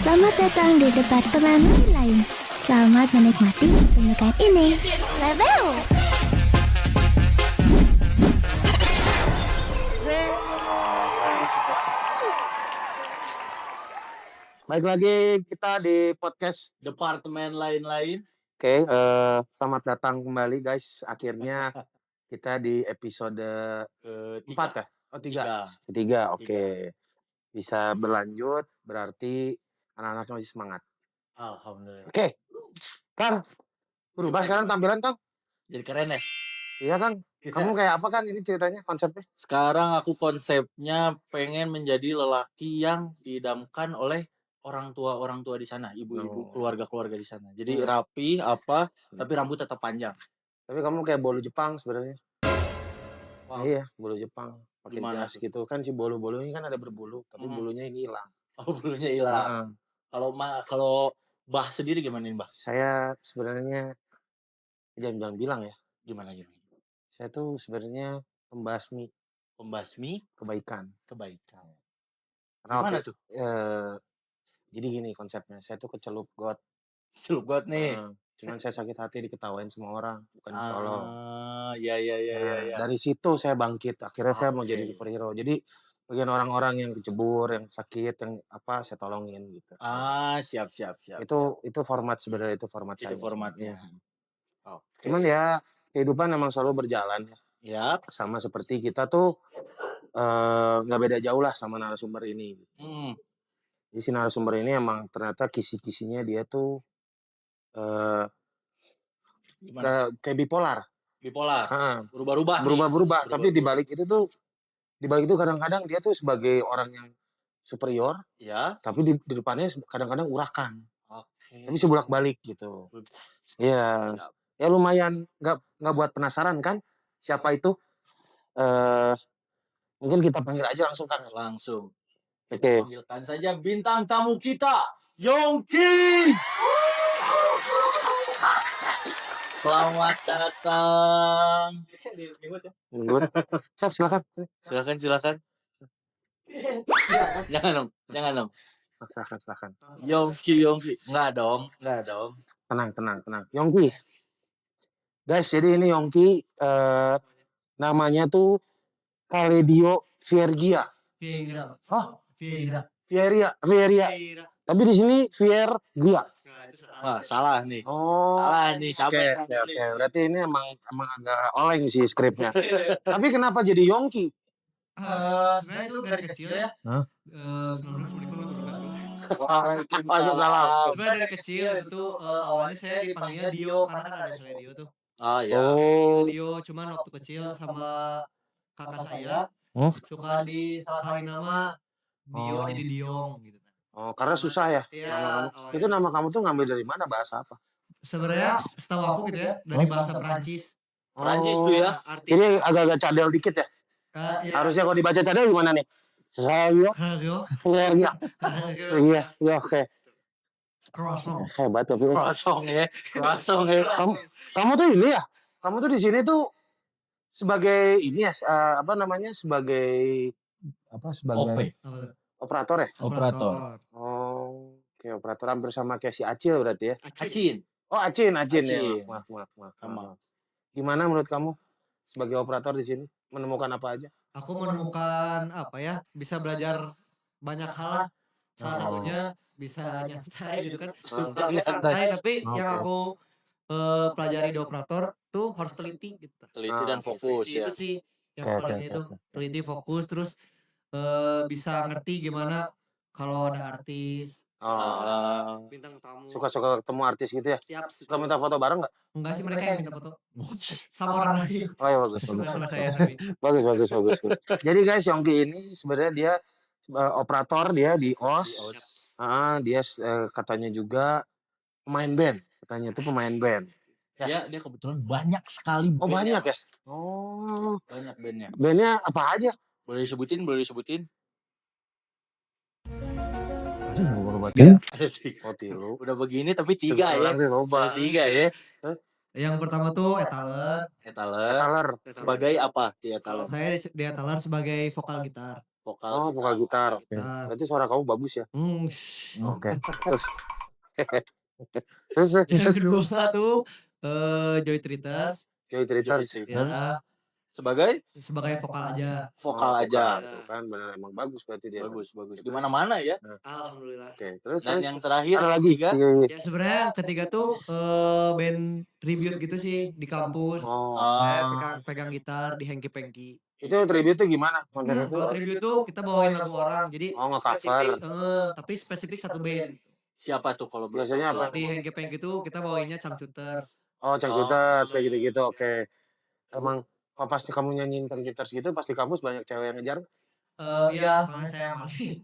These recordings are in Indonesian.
Selamat datang di departemen lain. Selamat menikmati pertunjukan ini. Level. Baik lagi kita di podcast departemen lain-lain. Oke, selamat datang kembali guys. Akhirnya kita di episode Ketiga. 4 ya? Oh 3. Tiga. Ketiga, oke. Bisa berlanjut, berarti anak-anaknya masih semangat. Alhamdulillah. Oke, Kang, berubah sekarang tampilan Kang? Jadi keren ya? Iya Kang, kamu kayak apa Kang ini ceritanya, konsepnya? Sekarang aku konsepnya pengen menjadi lelaki yang diidamkan oleh orang tua di sana, ibu-ibu, keluarga-keluarga di sana. Jadi rapi tapi rambut tetap panjang. Tapi kamu kayak bolu Jepang sebenarnya. Wow. Iya, bolu Jepang. Pakai Gimana jas tuh? gitu kan, si bolu-bolu ini kan ada berbulu, tapi bulunya ini hilang. Oh, bulunya hilang. Kalau Mbah sendiri gimana nih, Mbah? Saya sebenarnya jangan bilang ya. Gimana? Saya tuh sebenarnya pembasmi kebaikan. Gimana tuh? Jadi gini konsepnya, saya tuh kecelup got. Celup got nih. Cuman saya sakit hati diketawain semua orang, bukan ditolong. Iya. Dari situ saya bangkit, akhirnya saya mau jadi superhero. Jadi bagian orang-orang yang kecebur, yang sakit, yang apa saya tolongin gitu. Siap. Itu format sebenarnya, itu format Itu saya. formatnya. Oke. Cuman ya kehidupan emang selalu berjalan ya. Yap. Sama seperti kita tuh nggak beda jauh lah sama narasumber ini. Jadi si narasumber ini emang ternyata kisi-kisinya dia tuh kayak bipolar. Berubah-ubah. Tapi di balik itu kadang-kadang dia tuh sebagai orang yang superior, ya. Tapi di depannya kadang-kadang urakan. Oke. Tapi sebolak-balik gitu. Iya. Ya lumayan nggak buat penasaran kan siapa itu? Mungkin kita panggil aja langsung kan? Langsung. Oke. Panggilkan saja bintang tamu kita, Yongki. Selamat datang. Siap, silakan. Silakan. Jangan dong. Silakan. Yongki. Enggak dong. Tenang. Yongki. Guys, jadi ini Yongki namanya tuh Kaledio Viergia. Vieria. Tapi di sini Viergia. Wah, salah nih. Salah nih. Oke. Berarti ini emang agak oleng sih skripnya. Tapi kenapa jadi Yongki? Sebenarnya itu dari kecil ya. Salah. Sebenarnya dari kecil itu awalnya saya dipanggilnya Dio karena kan ada Sele Dio tuh. Dio cuman waktu kecil sama kakak saya suka disalahin nama Dio jadi Diong gitu kan. Karena susah ya. Iya. Itu nama kamu tuh ngambil dari mana, bahasa apa? Sebenarnya setahu aku gitu ya dari bahasa Perancis. Perancis tuh ya. Jadi agak-agak cadel dikit ya. Harusnya kalau dibaca cadel gimana nih? Iya, oke. Croissant. Hebat tapi. Croissant ya. Kamu tuh ini ya? Kamu tuh di sini tuh sebagai ini ya, sebagai operator ya? Operator. Oke, operator hampir sama kayak si Acil berarti ya? Acin. Oh, Acin. Ya. Acin. Maaf. Gimana menurut kamu sebagai operator di sini? Menemukan apa aja? Aku menemukan apa ya? Bisa belajar banyak hal lah. Salah satunya bisa nyantai gitu kan. Santai tapi yang aku pelajari di operator tuh harus teliti gitu. Teliti dan fokus ya. Itu sih yang paling itu. Teliti, fokus, terus bisa ngerti gimana kalau ada artis, bintang tamu. Suka ketemu artis gitu ya? Tiap Suka minta foto bareng nggak? enggak sih, mereka yang minta foto. Sama orang lain. Oh ya bagus. Sama saya tapi. Bagus. Jadi guys, Yongki ini sebenarnya dia operator, dia di OS. Dia katanya juga pemain band. Katanya itu pemain band. Ya. Dia kebetulan banyak sekali band. Oh banyak ya? Banyak bandnya. Bandnya apa aja? Boleh disebutin? Ya. Tilu. Udah begini tapi 3 ya. Ada 3 ya. Yang pertama tuh Etaler. Etaler. Sebagai apa di Etaler? Saya di Etaler sebagai vokal gitar. Oh, vokal gitar. Oke. Gitar. Berarti suara kamu bagus ya? Shh. Oke. Terus Yang kedua tuh Joy Tritters Joy Tritters. ya sebagai sebagai vokal aja. vokal aja. Tuh kan benar emang bagus berarti dia. Bagus. Di mana-mana ya. Alhamdulillah. Oke, terus Dan yang terakhir ada lagi. ketiga, Ya sebenarnya yang ketiga tuh band tribute gitu sih di kampus. Oh, Saya pegang gitar di Hengki Pengki. itu tribute tuh gimana? Konten itu? Kalau tribute tuh kita bawain lagu orang. Jadi Oh, nge-cover. spesifik tapi spesifik satu band. siapa tuh kalau Biasanya Kalau apa? di Hengki Pengki tuh kita bawainnya Changcuters. Oh, Cangcuters kayak gitu-gitu. Oke. Emang kalau pas kamu nyanyiin Cangcuters gitu pas di kampus banyak cewek yang ngejar? Iya, soalnya saya masih.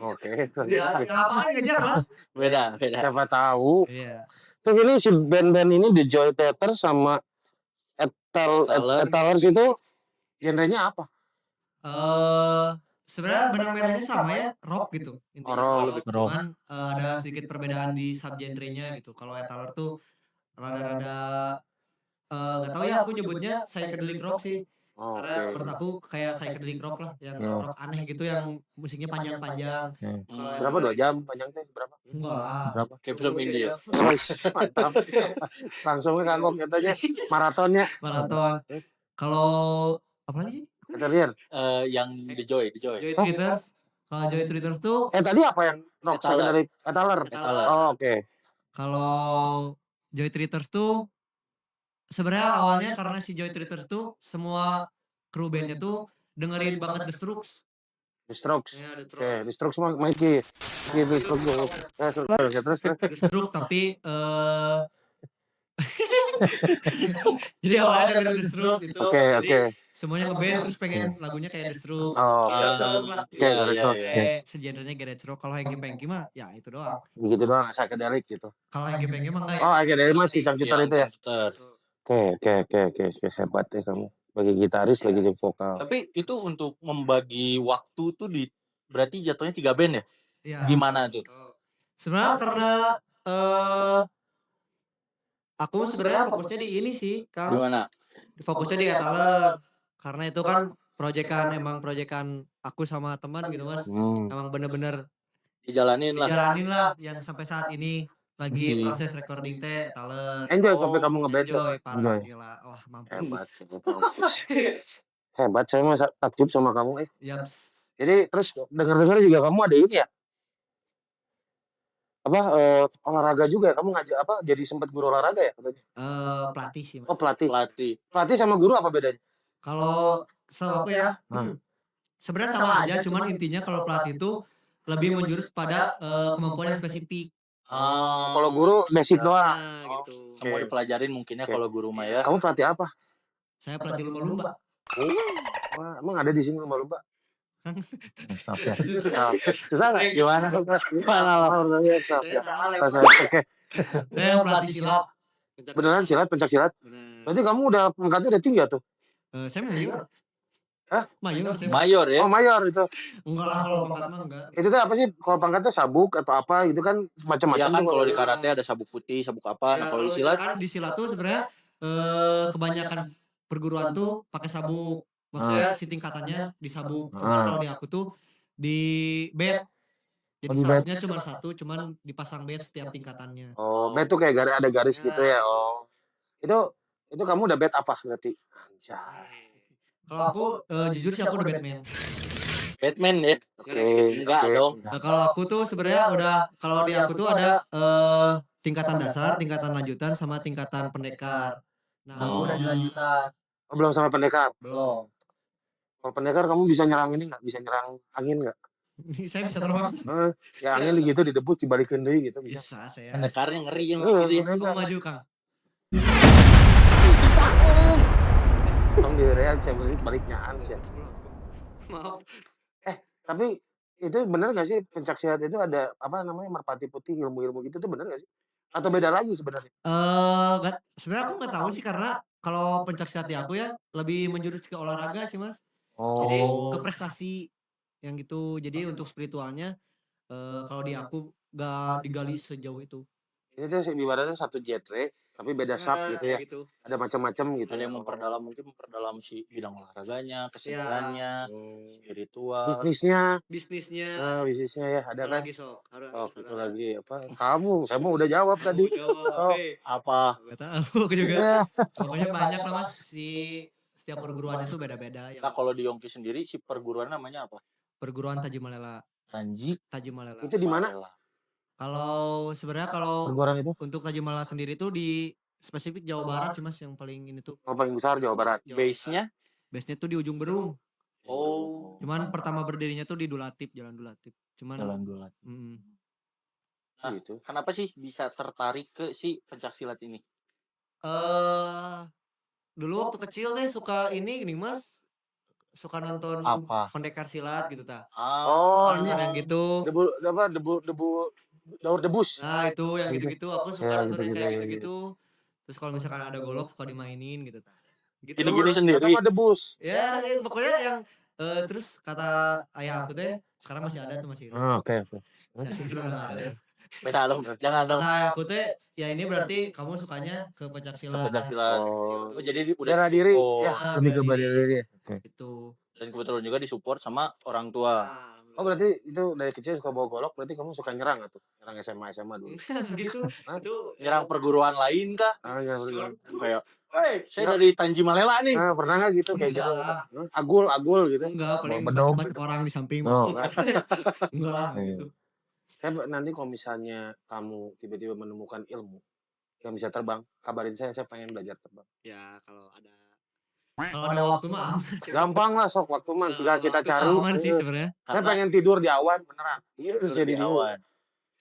Oke. Ya, ngapain ngejar mas? beda. Siapa tahu. Iya. Terus ini si band-band ini The Joy Theater sama Etalers itu genrenya apa? Sebenarnya benang merahnya sama ya, rock gitu. Intinya rock. cuman ada sedikit perbedaan di subgenrenya gitu. Kalau Etaler tuh rada-rada nggak tahu ya aku nyebutnya psychedelic rock sih. Karena menurut aku kayak psychedelic rock lah, yang rock aneh gitu yang musiknya panjang-panjang. Kalau Berapa 2 jam panjangnya berapa? enggak lah. Berapa? Kayak film India. Wes, mantap. Langsung kagok katanya maratonnya. Maraton. Kalau apa lagi? Etalers. Yang di Joy. Joy Tritters. Kalau Joy Tritters tuh Tadi apa yang rock psychedelic? Etaler. Etaler. Oh, oke. kalau Joy Tritters tuh sebenarnya awalnya karena si Joy Tritters tuh semua kru bandnya tuh dengerin banget The Strokes. The Strokes. Ya, The Oke, Strokes. The Strokes mah Mikey. The Strokes. Terus. The Strokes tapi jadi awalnya dengerin The Strokes itu. Oke. Semuanya ngeband terus pengen lagunya kayak The Strokes. Oh, Garage rock lah. Oke, garage rock. Segenrenya garage rock. Kalau Hengki Pengki mah ya itu doang. Begitu doang psychedelic gitu. Kalau Hengki Pengki mah enggak ya. Oh, psychedelic mah si Cangcuter itu ya. Cangcuter. Oke. Hebat ya kamu. Bagi gitaris, bagi vokal. Tapi itu untuk membagi waktu tuh berarti jatuhnya 3 band ya? Iya. Gimana tuh? Sebenarnya karena aku sebenarnya fokusnya di ini sih, Kang. Gimana? Fokusnya di Etaler. Karena itu kan proyekan aku sama teman gitu, Mas. Emang bener-bener Dijalanin lah yang sampai saat ini lagi proses recording teh Etaler. Enjoy sampai kamu ngeband. Enjoy, parah gila. Wah, mampus. Hebat, saya mah takjub sama kamu. Yaps. Jadi terus dengar-dengar juga kamu ada ini ya? Olahraga juga ya? Kamu ngajak jadi sempat guru olahraga ya katanya? Pelatih sih, Mas. Oh, pelatih. Pelatih. Pelatih sama guru apa bedanya? Kalau setahu aku ya, sebenarnya sama aja, cuman intinya kalau pelatih itu lebih menjurus pada kemampuan yang spesifik. Kalau guru basic doang. Gitu. Semua dipelajarin mungkinnya kalau guru mah ya. Kamu pelatih apa? Saya pelatih lumba-lumba. Wah, emang ada di sini lumba-lumba? Susah nggak? Gimana? Oke. Saya pelatih silat. Beneran silat, pencak silat? Bener. Berarti kamu udah pangkatnya udah tinggi ya tuh? Saya mayor. Hah? Mayor saya. Mayor ya? Oh, mayor itu. Enggak lah kalau pangkat mah enggak. Itu tuh apa sih? Kalau pangkatnya sabuk atau apa gitu kan macam-macam. Ya kan tuh kalau di karate ada sabuk putih, sabuk apa. Nah kalau di silat kan di silat tuh sebenarnya kebanyakan perguruan tuh pakai sabuk. Maksudnya si tingkatannya di sabuk. Cuman kalau di aku tuh di bed. Jadi sabuknya cuma satu, cuman dipasang bed setiap tingkatannya. Oh, bed tuh kayak ada garis gitu ya. Oh. Itu kamu udah bed apa berarti? Anjay. Kalau aku jujur sih aku udah Batman. Batman ya? Enggak dong. Nah, kalau aku tuh sebenarnya kalau di aku tuh ada tingkatan dasar, tingkatan lanjutan sama tingkatan pendekar. Nah, aku udah di lanjutan. Oh, belum sampai pendekar? Belum. Kalau pendekar kamu bisa nyerang ini nggak? Bisa nyerang angin nggak? Saya bisa terbang. Ya angin gitu didebus dibalikin deh gitu bisa. Bisa saya. Pendekarnya ngeri yang gitu ya. Aku maju, Kang. Tong di real saya baliknya sih. Maaf. Tapi itu benar nggak sih pencak silat itu ada apa namanya merpati putih ilmu-ilmu gitu tuh benar nggak sih? Atau beda lagi sebenarnya? Sebenarnya aku nggak tahu sih karena kalau pencak silat di aku ya lebih menjurus ke olahraga sih, Mas. Jadi ke prestasi yang gitu. Jadi untuk spiritualnya kalau di aku nggak digali sejauh itu. Ini tuh ibaratnya satu genre tapi beda sub gitu ya. Kayak gitu. Ada macam-macam gitu. Ada yang memperdalam si bidang olahraganya, keseniannya, spiritual. Bisnisnya. Bisnisnya ya, ada kan? Lagi sok. Itu lagi apa? Saya mau udah jawab tadi. Apa? Gak tahu aku juga. Pokoknya banyak lah Mas, setiap perguruan itu beda-beda. Nah, kalau di Yongki sendiri si perguruan namanya apa? Perguruan Tajimalela. Tajimalela. Itu di mana? Kalau sebenarnya Perguruan itu? untuk Tajimalela sendiri itu di spesifik Jawa Barat sih Mas, yang paling ini tuh. Paling besar Jawa Barat. Base-nya tuh di ujung Berung. Oh. Cuman pertama berdirinya tuh di Dulatip, Jalan Dulatip. Jalan Dulatip. Nah, gitu. Kenapa sih bisa tertarik ke si pencaksilat ini? Dulu waktu kecil teh suka ini Mas. Suka nonton pendekar silat gitu ta. Ini yang gitu. Debu daur debus. Nah, itu yang gitu-gitu aku suka nonton yang kayak gitu-gitu. Terus kalau misalkan ada golok suka dimainin gitu ta. Gitu. Gini sendiri. Apa debus? Ya, pokoknya yang terus kata ayah aku teh sekarang masih ada tuh masih. Oke. Beda dong, jangan dong. Nah, aku teh ya ini berarti kamu sukanya ke pencaksilat. Oh, jadi udah bela diri. Ya, lebih ke bela diri. Gitu. Dan kebetulan juga disupport sama orang tua. Oh, berarti itu dari kecil suka bawa golok, berarti kamu suka nyerang atau nyerang SMA dulu? Gitu. Itu nyerang perguruan lain kah? Kayak, saya dari Tanji Malela nih. Pernah nggak gitu kayak gitu? Agul gitu? Enggak, paling bacot orang di samping. Enggak lah gitu. Saya nanti kalau misalnya kamu tiba-tiba menemukan ilmu yang bisa terbang, kabarin saya pengen belajar terbang. Ya, kalau ada waktu mah gampang lah sok waktu mah tinggal kita cari. Aman sih sebenarnya. Saya pengen tidur di awan beneran. Iya, Jadi di awan.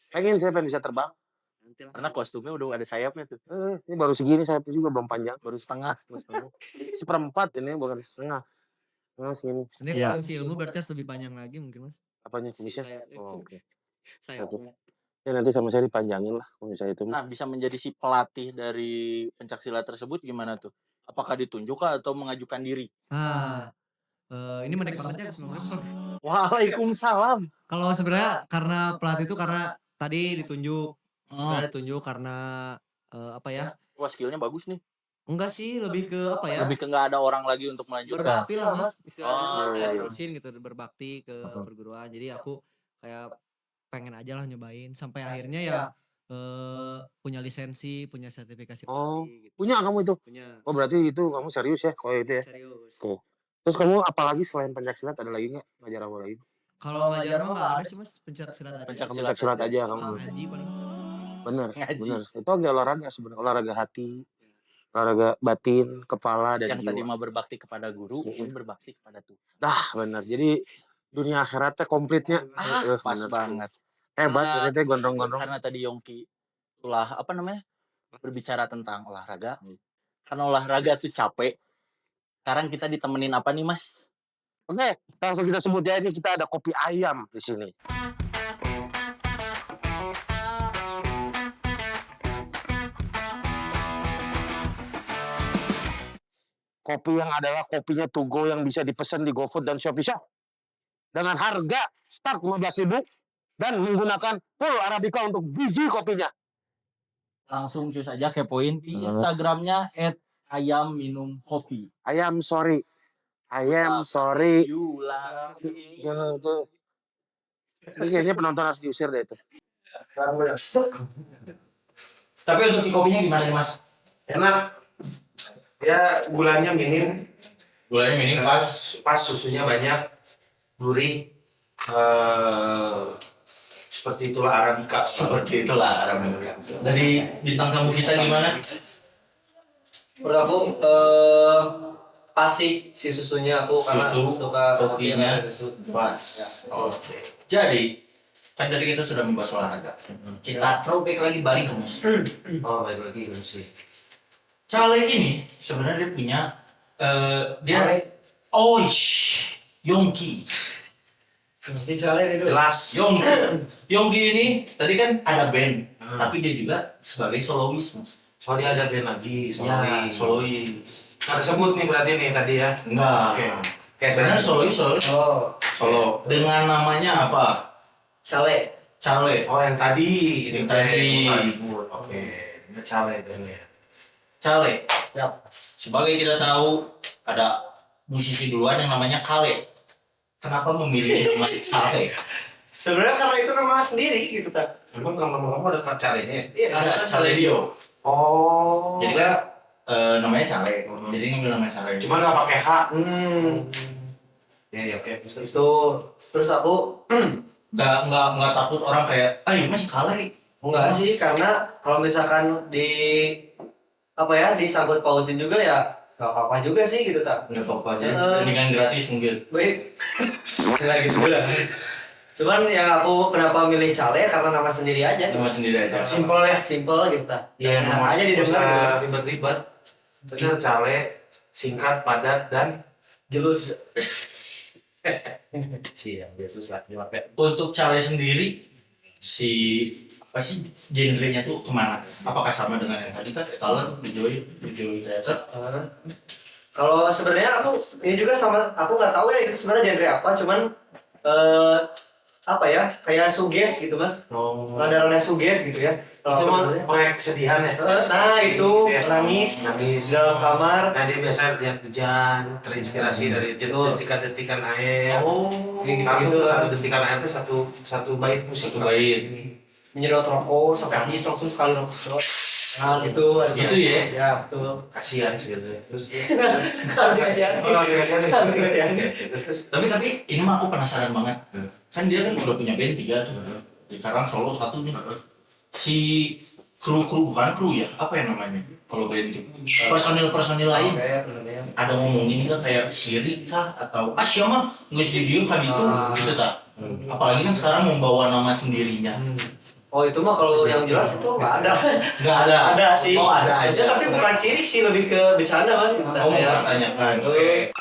Saya pengen bisa terbang. Karena kostumnya udah ada sayapnya tuh. Ini baru segini sayapnya juga belum panjang, baru setengah. Seperempat ini bukan setengah. Segini. Ini kalau si ilmu berarti lebih panjang lagi mungkin Mas. Apanya bisa? Oke. Sayapnya. Ya nanti sama saya dipanjangin lah kalau misalnya itu. Nah, bisa menjadi si pelatih dari pencaksilat tersebut gimana tuh? Apakah ditunjuk atau mengajukan diri? Nah, ini menarik banget ya Bismillahirrahmanirrahim. Waalaikumsalam. Kalau sebenarnya karena pelatih itu karena tadi ditunjuk. Sebenarnya ditunjuk karena apa ya? Wah, skillnya bagus nih. Enggak sih, lebih ke apa ya? Lebih ke nggak ada orang lagi untuk melanjutkan. Berbakti lah Mas. Istilahnya kayak iya. terusin gitu, berbakti ke perguruan. Jadi aku kayak pengen aja lah nyobain sampai akhirnya ya punya lisensi, punya sertifikasi pelatih gitu. Punya kamu itu? Punya. Oh, berarti itu kamu serius ya kalau itu ya? Serius. Terus kamu apalagi selain pencaksilat ada lagi nggak ngajar apa lagi? Kalau ngajar mah nggak ada sih Mas, pencaksilat aja. Pencaksilat aja kamu. Ngaji paling. Bener. Itu agak olahraga sebenarnya, olahraga hati, olahraga batin, kepala dan yang jiwa. tadi mau berbakti kepada guru, ini berbakti kepada Tuhan. Benar. Jadi dunia akhiratnya komplitnya. Pas banget. Hebat ternyata gondrong-gondrong. Karena tadi Yongki itulah berbicara tentang olahraga. Karena olahraga tuh capek. Sekarang kita ditemenin apa nih Mas? Oke, langsung kita sebut ya, ini kita ada kopi ayam di sini. Kopi yang adalah kopinya To Go yang bisa dipesan di GoFood dan Shopee Shop. Dengan harga start 15.000 dan menggunakan full Arabica untuk biji kopinya. Langsung cus aja kepoin di Instagramnya @ayamminumkopi. I am sorry. Ini kayaknya penonton harus diusir deh itu. Tapi untuk si kopinya gimana nih Mas? Enak. Ya gulanya minim. Pas susunya banyak. Gurih. Seperti itulah Arabica. Dari bintang tamu kita gimana? Menurut aku pasti si susunya aku karena suka kopinya pas. Oke. Jadi kan tadi kita sudah membahas olahraga. Kita throwback balik ke musik. Balik lagi ke musik. Cale ini sebenarnya dia punya Yongki. Ini Cale itu. Jelas. Yongki ini tadi kan ada band, tapi dia juga sebagai solois. Oh, dia ada band lagi, solois. Tersebut nih berarti nih tadi ya. Enggak. Kayak sebenarnya solois. Solo. Dengan namanya apa? Cale. Cale. Oh, yang tadi. Yang tadi. Oke. Ini Cale bandnya. Cale. Yap. Sebagai kita tahu ada musisi duluan yang namanya Kale. Kenapa memilih nama Cale? Sebenarnya karena itu nama sendiri gitu tak. Emang kamu ada caranya? Iya, Ada Cale Dio. Oh. Jadi kan namanya Cale. Jadi ngambil nama Cale. Cuma nggak pakai H. Ya oke. Terus aku Nggak takut orang kayak, ini masih Kale. enggak sih, karena kalau misalkan disangkut pautin juga ya nggak apa-apa juga sih gitu tak. Nggak apa-apa aja. Mendingan gratis mungkin. Baik. Nggak gitu lah. Cuman yang aku kenapa milih Cale karena nama sendiri aja. Nama sendiri aja. Simple ya. Simple gitu tak. Iya, Enak aja didengar. Gitu. ribet-ribet. Bener, Cale, singkat, padat, dan Jelus. siang. Dia susah dipakai. Untuk Cale sendiri, apa sih genrenya tuh kemana? Apakah sama dengan yang tadi kan Etaler, Joy Theater? Kalau sebenarnya aku ini juga sama, aku nggak tahu ya itu sebenarnya genre apa, cuman kayak suges gitu mas, rada-rada suges gitu ya. Itu mah proyek kesedihan ya. Nah itu Ya. nangis dalam kamar. Nah dia biasa lihat hujan, terinspirasi dari detikan-detikan air. Kayak Langsung gitu-gitu. satu detikan air itu satu bait musik. Satu bait. Menyedot rokok sampai habis langsung sekali rokok. Nah gitu. Gitu ya? Ya betul. Kasihan sebenarnya. Terus Nanti kasihan. Nanti kasihan. Tapi ini mah aku penasaran banget. Kan dia kan udah punya band 3 tuh. Sekarang solo 1 nih. Si kru bukan kru ya? Apa yang namanya? Kalau band itu personil lain. Kayak personil. Ada ngomongin kan kayak sirik kah atau siapa mah nggak di dia kan itu gitu tak. Apalagi kan sekarang membawa nama sendirinya. Oh itu mah kalau yang jelas itu nggak ada. Nggak ada. Ada sih. Oh ada aja. Maksudnya, tapi bukan sirik sih, lebih ke bercanda mas. Oh mau tanyakan. Oke.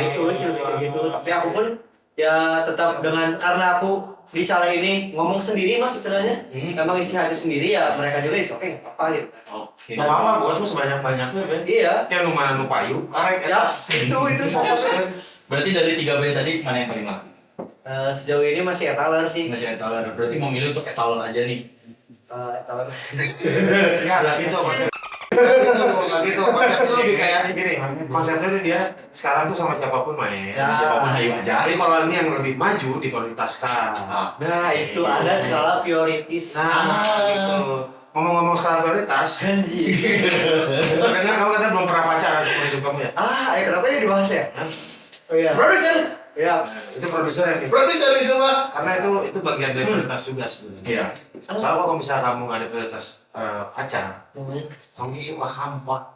Gitu sih lebih kayak gitu. Tapi aku pun ya tetap karena aku di Cale ini ngomong sendiri mas istilahnya. Emang isi hati sendiri ya mereka juga is oke nggak apa gitu. Oke. nggak apa-apa buat tuh sebanyak-banyaknya Ben. Iya. Kayak nu mana nu payu, karek. Ya itu Fokus saja. kan. Berarti dari 3 band tadi mana yang paling laku? Sejauh ini masih Etaler sih. Masih Etaler. Berarti memilih untuk Etaler aja nih. Etaler. Nggak gitu konsep. Nggak gitu. Konsepnya lebih kayak gini. Konsepnya dia sekarang tuh sama siapapun main. Ya. Siapapun hayu aja. Tapi kalau ini yang lebih maju diprioritaskan. Nah itu ada skala prioritas. Nah, gitu. Ngomong-ngomong skala prioritas. Janji. Dengar kamu katanya belum pernah pacaran sama hidup kamu ya? Kenapa ini dibahas ya? Oh iya. Produser. Ya. Itu produser yang Produser itu mah. karena itu bagian dari prioritas juga sebenarnya. Iya. Soalnya kalau misalnya kamu nggak ada prioritas pacar, kamu sih suka hampa.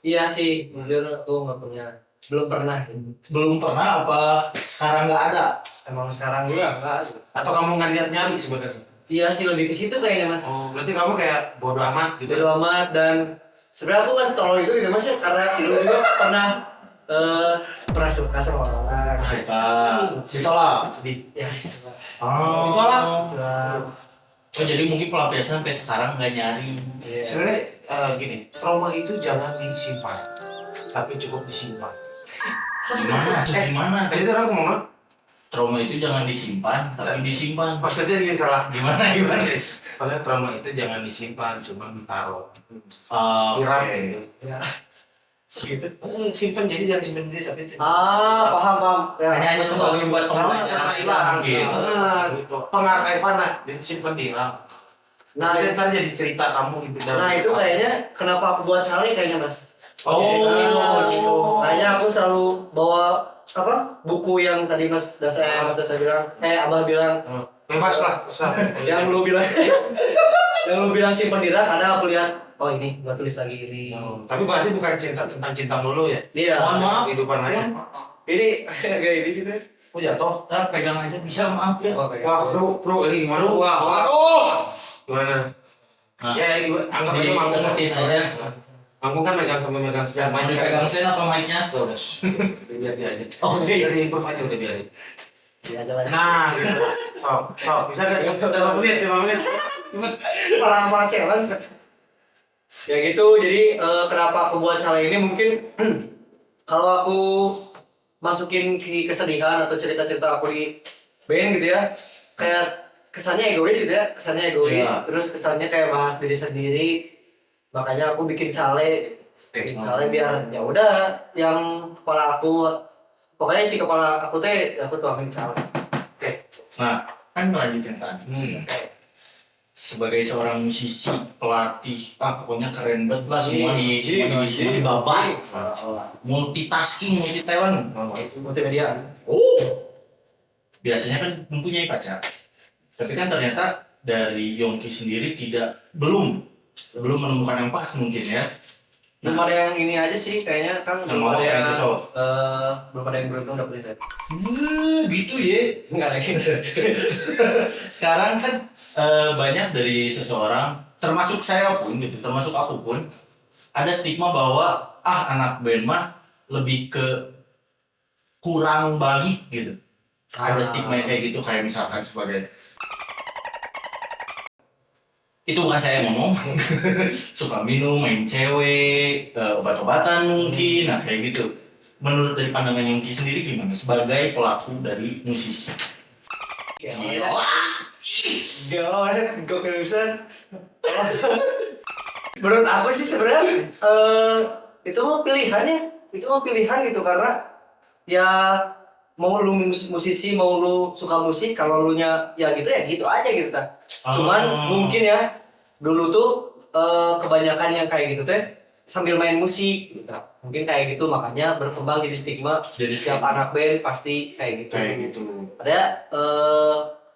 Iya sih, jujur aku nggak punya, belum pernah. Belum pernah apa sekarang nggak ada? Emang sekarang juga enggak. Atau kamu nggak niat nyari sebenarnya? Iya sih lebih ke situ kayaknya mas. Oh, berarti kamu kayak bodo amat gitu. Bodo amat dan sebenarnya aku nggak setolol itu gitu mas ya, karena dulu juga pernah suka sama orang. Suka. Lah. Sedih. Ya. Oh. Itulah. Oh jadi mungkin pelampiasan sampai sekarang nggak nyari. Iya. Sebenarnya gini, trauma itu jangan disimpan, tapi cukup disimpan. Gimana? Tadi tuh orang ngomong apa? Trauma itu jangan disimpan, tapi disimpan. Maksudnya gini salah. Gimana? Maksudnya trauma itu jangan disimpan, cuma ditaruh. Hilang Oke. gitu. Ya. Segitu. Simpan jadi jangan simpan diri tapi itu. Paham. Ya. Hanya sebagai buat Trauma pembelajaran karena aja hilang mungkin. gitu. Gitu. Pengarchivan lah, dan simpan hilang. Nah, Nanti ntar jadi cerita kamu gitu. Nah itu kayaknya kenapa aku buat Cale kayaknya mas. Oh. Kayaknya aku selalu bawa buku yang tadi mas Dasa bilang, Abah bilang, bebas lah, terserah. yang lu bilang simpen dira, karena aku lihat, oh ini gua tulis lagi ini. Tapi berarti bukan tentang cinta dulu ya? Iya. Mohon maaf. Kehidupan lain. Ini kayak ini sih deh. Oh jatuh. Kita pegang aja bisa maaf ya. Wah, bro, ini gimana? Wah, aduh. Gimana? Nah, Ya, anggap aja mampu. Deketin aja. Mampu kan megang stand. Masih pegang stand apa mic-nya? Udah, biar dia aja. Oke. Biar di improve aja udah biarin. Iya, jalan. Nah, gitu. Sok, bisa kan? 5 menit. Malah challenge. Ya gitu, jadi kenapa aku buat Cale ini mungkin kalau aku masukin kesedihan atau cerita-cerita aku di band gitu ya, kayak kesannya egois gitu ya, Iya. terus kesannya kayak bahas diri sendiri, Makanya aku bikin sale biar ya udah yang kepala aku, pokoknya si kepala aku teh aku tuangin sale. Oke. Nah, kan melanjutkan tadi. Sebagai seorang musisi, pelatih, pokoknya keren banget lah semua di babak. Multitasking, multi talent. Itu multimedia. Biasanya kan mempunyai pacar. Tapi kan ternyata dari Yongki sendiri belum menemukan yang pas mungkin ya. Belum ada yang ini aja sih kayaknya kan belum ada yang belum ada yang beruntung dapetin saya. Gitu ya. Enggak ada gitu. Sekarang kan banyak dari seseorang, termasuk saya pun gitu, termasuk aku pun ada stigma bahwa anak band mah lebih ke kurang bagi gitu. Ada stigma yang kayak gitu, kayak misalkan sebagai itu bukan saya yang ngomong. Suka minum, main cewek, obat-obatan mungkin, nah kayak gitu. Menurut dari pandangan Yongki sendiri gimana sebagai pelaku dari musisi? Gila, gokil pisan. Menurut aku sih sebenarnya itu mau pilihan gitu karena ya mau lu musisi, mau lu suka musik, kalau lu nya ya gitu aja gitu ta. Cuman mungkin ya dulu tuh kebanyakan yang kayak gitu teh sambil main musik gitu. Mungkin kayak gitu makanya berkembang jadi stigma. Jadi setiap anak band pasti kayak gitu. Ada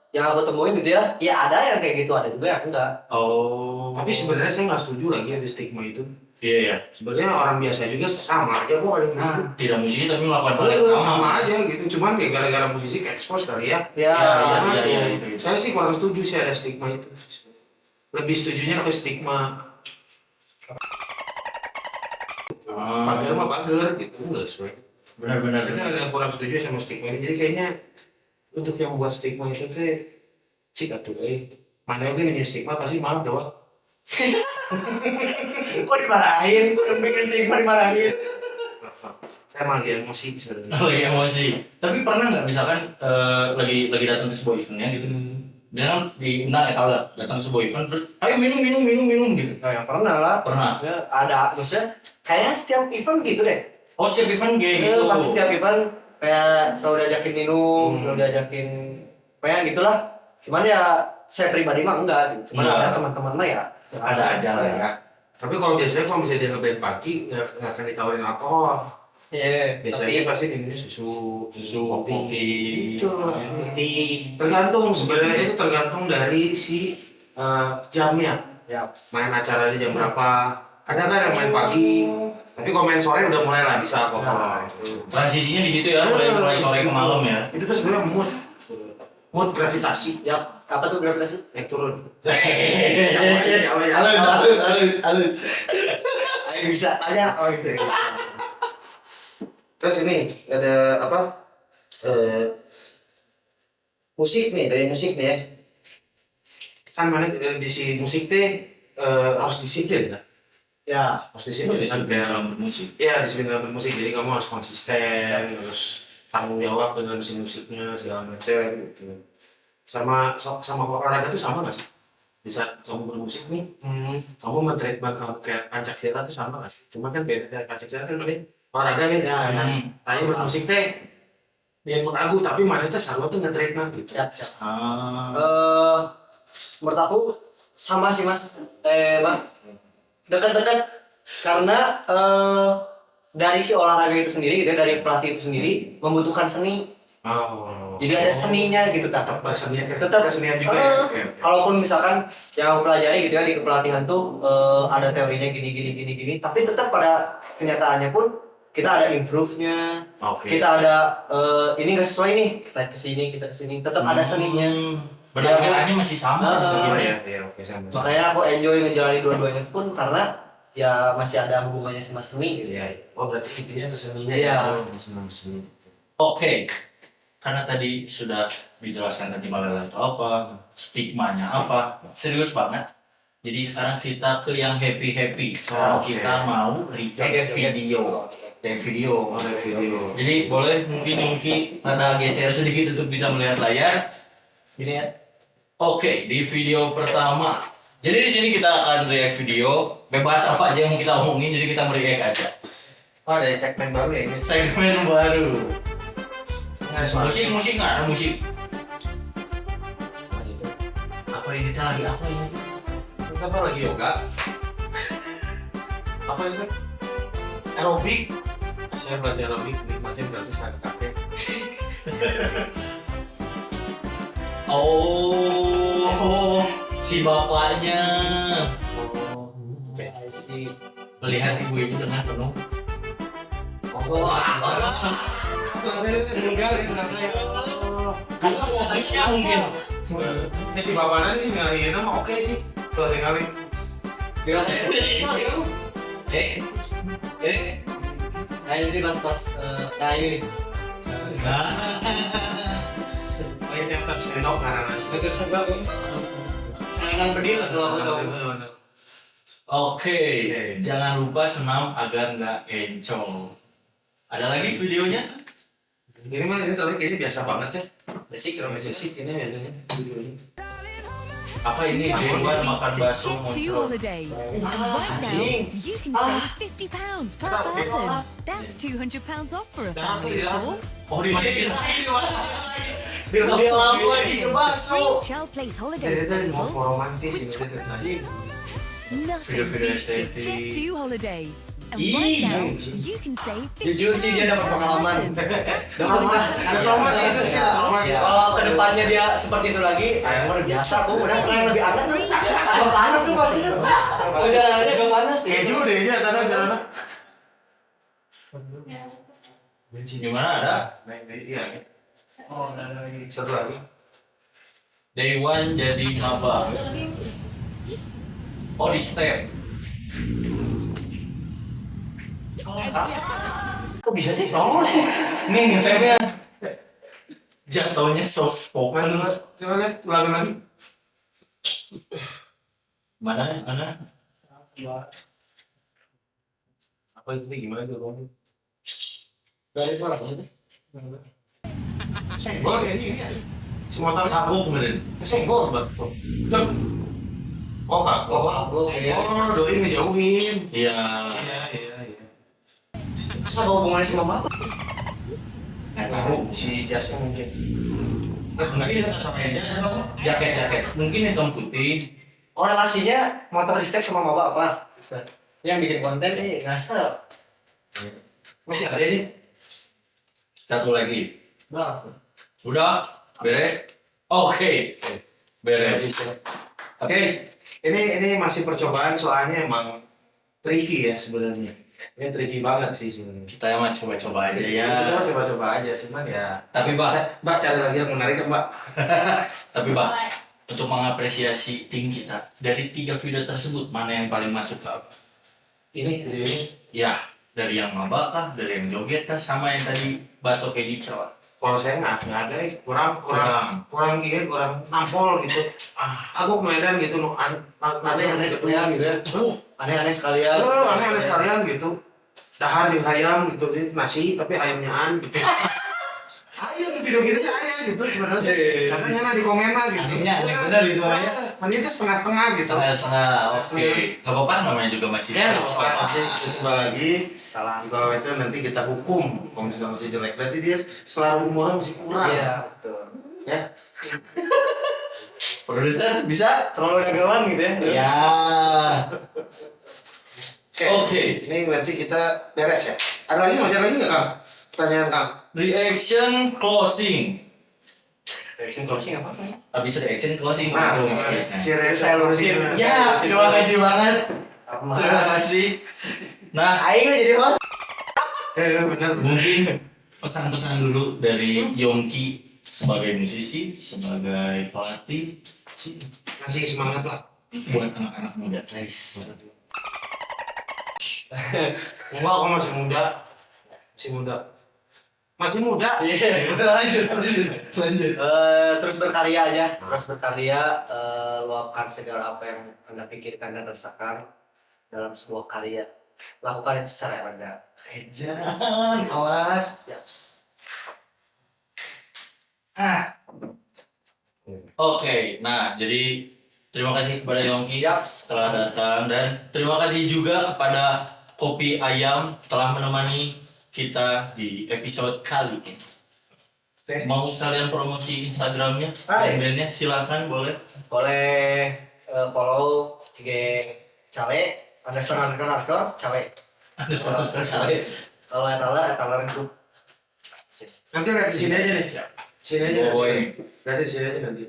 yang aku temuin gitu ya ada yang kayak gitu, ada juga yang enggak. Tapi sebenarnya saya nggak setuju lagi ada stigma itu. Iya. Sebenarnya orang biasa juga sama aja kok ada yang gitu. Tidak musisi tapi melakukan hal yang sama aja gitu. Cuman kayak gara-gara musisi ke expose kali ya. Iya. Saya sih kurang setuju sih ada stigma itu. Lebih setujunya ke stigma pagar mah pagar gitu, enggak sesuai. Benar-benar. Saya ada yang kurang setuju sama stigma ini. Jadi kayaknya untuk yang buat stigma itu kayak cik atuh mana yang punya stigma pasti malah doang. Kok dimarahin? Kok bikin stigma dimarahin? Saya malah lagi emosi sebenarnya. Lagi emosi. Tapi pernah nggak misalkan lagi datang ke sebuah event ya gitu. Dia kan diundang datang ke sebuah event terus ayo minum gitu. Nah, yang pernah lah. Pernah. Maksudnya kayaknya setiap event gitu deh. Oh, setiap event kayak gitu. Pasti setiap event kayak selalu diajakin minum, selalu diajakin kayak gitulah. Cuman ya saya pribadi mah enggak gitu. Cuman ada teman-teman mah ya ada aja lah ya. Tapi kalau biasanya kalau misalnya dia ngeband pagi nggak akan ditawarin alkohol. Iya. Biasanya pasti minumnya susu, kopi. Itu putih. Tergantung sebenarnya itu tergantung dari si jamnya. Ya. Main acaranya jam berapa? Ada kan yang main pagi, tapi kalau main sore udah mulai lah bisa alkohol. Transisinya di situ ya, mulai sore ke malam ya. Itu tuh sebenarnya mood gravitasi. Ya, apa tuh gravitasi? Naik turun. Halus. Ayo bisa tanya. Oh gitu. Terus ini ada apa? Musik nih, dari musik nih ya. Kan mana di si musik teh harus disiplin kan? Ya, Harus disiplin dalam bermusik. Iya, disiplin dalam bermusik. Jadi kamu harus konsisten, harus tanggung jawab dengan si musiknya segala macam gitu. Sama olahraga tuh sama nggak sih? Di saat kamu bermusik nih, kamu men-treatment kamu kayak Pancasila tuh sama nggak sih? Cuma kan beda dari Pancasila kan paling olahraga ya. Tapi bermusik teh dia mengaku tapi mana itu selalu tuh nge-treatment gitu. siap. Menurut aku sama sih mas, Bang. Dekat-dekat karena dari si olahraga itu sendiri gitu ya, dari pelatih itu sendiri membutuhkan seni. Jadi ada seninya gitu tak? Tetap kesenian juga ya. Kalaupun misalkan yang aku pelajari gitu ya di kepelatihan tuh ada teorinya gini, tapi tetap pada kenyataannya pun kita ada improve-nya. Kita ada ini nggak sesuai nih, kita kesini, tetap ada seninya. Benar-benarnya masih sama Iya, sama. Makanya aku enjoy menjalani dua-duanya pun karena ya masih ada hubungannya sama seni gitu. Iya. Oh berarti intinya ke seninya Iya. Senang seni. Oke. Karena tadi sudah dijelaskan tadi malah itu apa, stigmanya apa, serius banget. Jadi sekarang kita ke yang happy. Sekarang kita mau react video. Jadi boleh mungkin ada geser sedikit untuk bisa melihat layar. Gini ya. Oke, di video pertama Jadi di sini kita akan react video, bebas apa aja yang mau kita omongin, jadi kita mereact aja. Oh, ada segmen baru ya ini. Segmen baru. Nggak ada suara. Musik nggak ada musik. Apa itu? Apa ini kita lagi apa ini? Kita apa lagi yoga? Apa itu? Aerobik. Saya belajar aerobik, nikmatin gratis ada kakek. Oh, si bapaknya. Oh, Si melihat ibu itu dengan penuh. enggak itu namanya. Karena fokusnya mungkin. Ini si bapaknya sih ngalihin mah oke sih. Kalau tinggalin. Nah ini nanti pas nah ini nih. Main yang tetap sendok karena nasi. Itu sebab sarangan berdiri kalau aku tahu. Oke, jangan lupa senam agar nggak encong. Ada lagi videonya? Ini mah ini tapi kayaknya biasa banget ya. Basic ini biasanya videonya. Apa ini? Dewan makan bakso muncul. Holiday. And right now, you can save £50 per person. That's £200 off for a family of four. Oh, dimasukin lagi. Dia lampu lagi ke bakso. Free child place holidays Jadi mau available. romantis ini ceritanya. Nothing Video-video beats a estetik. Jet2 holiday. And Ih, right now, you can save Jujur sih dia dapat pengalaman. Ada promo sih itu sih, ada promo sih. Kalau kedepannya dia seperti itu lagi, luar biasa. Aku udah pernah lebih anget tuh. Agak panas tuh pasti tuh. Jalannya agak panas. Keju deh ya tanah jalan. Gimana ada? Naik iya. Oh, ada lagi. Satu lagi. Dewan jadi maba. Oh, di step. Kok bisa sih? Oh, nih ngetemnya. Jatuhnya soft spoken. Coba lihat ulangin lagi. Mana? Apa itu nih gimana sih ngomong? Dari mana itu? Senggol kayak ini ya. Si motor Kabuk beneran. kesenggol bang. Tuh. Oh kagok. Iya. Oh doi ngejauhin. Iya. Iya. Terus apa hubungannya sama bapak? Nggak tahu. Si jasnya mungkin. Mungkin sama aja sama jaket. Mungkin hitam putih. Korelasinya motor listrik sama bapak apa? Yang bikin konten nih ngasal. Masih ada sih. Satu lagi. Bah. Udah beres. Oke. Beres. Oke. Ini masih percobaan soalnya emang tricky ya sebenarnya. Ini tricky banget sih sebenarnya. Kita mah coba-coba aja ya. Kita mah coba-coba aja, cuman ya. Tapi Mbak cari lagi yang menarik ya Mbak. Tapi untuk mengapresiasi tim kita dari 3 video tersebut mana yang paling masuk ke? Ini video ini. Ya, dari yang maba kah, dari yang joget kah, sama yang tadi bakso keju cewek. Kalau saya nggak ada, kurang nampol gitu. Aku ke Medan gitu, Aneh-aneh sekalian gitu ya. Aneh-aneh sekalian. aneh-aneh sekalian gitu. Dahar jeung hayam gitu, jadi nasi tapi ayamnyaan gitu. Ayo di video kita sih ayam gitu sebenarnya. Katanya nah di komentar gitu. Anehnya aneh bener itu aja. Mana itu setengah-setengah gitu. Setengah, oke. Gak apa-apa namanya juga masih. Ya, masih coba lagi. Salah. Kalau itu nanti kita hukum. Kalau misalnya masih jelek, berarti dia selalu umurnya masih kurang. Iya, betul. Ya. Produser bisa? Terlalu dagelan gitu ya. Ya. Oke. Ini berarti kita beres ya. Ada lagi nggak Kang? Pertanyaan Kang. Reaction closing. Reaction closing apa? Habis reaction closing Nah, itu maksudnya. si saya lurusin. Ya, terima kasih banget. Terima kasih. Nah, Aing jadi host. Benar. mungkin pesan-pesan dulu dari Yongki sebagai musisi, sebagai pelatih, Ngasih semangat lah. buat anak-anak muda. Guys. Enggak, aku masih muda. Masih muda. Iya. Lanjut. Terus berkarya aja. Terus berkarya, luapkan segala apa yang Anda pikirkan dan rasakan dalam sebuah karya. Lakukan itu secara elegan. Jangan, awas. Yaps. Oke, nah jadi Terima kasih kepada Yongki setelah datang, dan terima kasih juga kepada Kopi Ayam telah menemani kita di episode kali ini. Mau sekalian promosi Instagramnya, brandnya silakan boleh. Boleh follow IG Cale ___ Cale. Kalau etaler grup. Nanti lihat di sini aja nih. Sini aja. Oh, nanti. Lihat di sini aja nanti.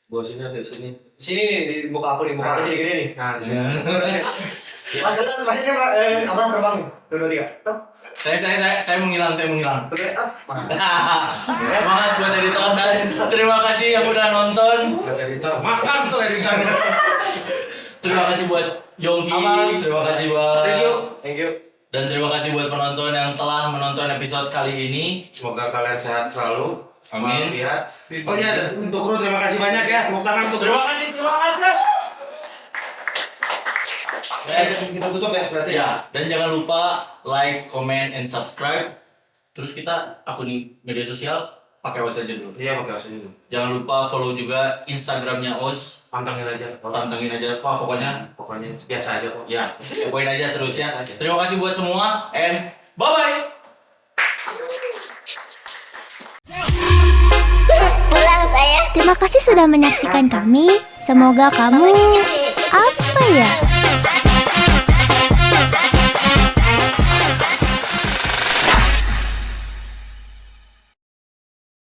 Bawa sini atau sini. Sini nih di muka aku jadi gede nih. Nah, di sini. Mas Gatot pastinya apa terbang nih? 2 3. Saya menghilang. Semangat. Semangat buat editor, dan terima kasih yang udah nonton. Lihat editor. Makan tuh editornya. Terima kasih buat Yongki, terima kasih buat Thank you. dan terima kasih buat penonton yang telah menonton episode kali ini. Semoga kalian sehat selalu. Amin. Ya. Oh iya, untuk kru terima kasih banyak ya. Tepuk tangan untuk Terima kasih. Kita tutup ya berarti Ya, dan jangan lupa like, comment, and subscribe. Terus kita akun media sosial pakai OS aja dulu. Iya, pakai asli dulu. Jangan lupa follow juga Instagramnya OS. Pantangin aja. Pantengin aja, pokoknya Biasa aja kok. ya, poin aja terus ya. Terima kasih buat semua, and bye-bye. Pulang saya. Terima kasih sudah menyaksikan kami. Semoga kamu apa ya?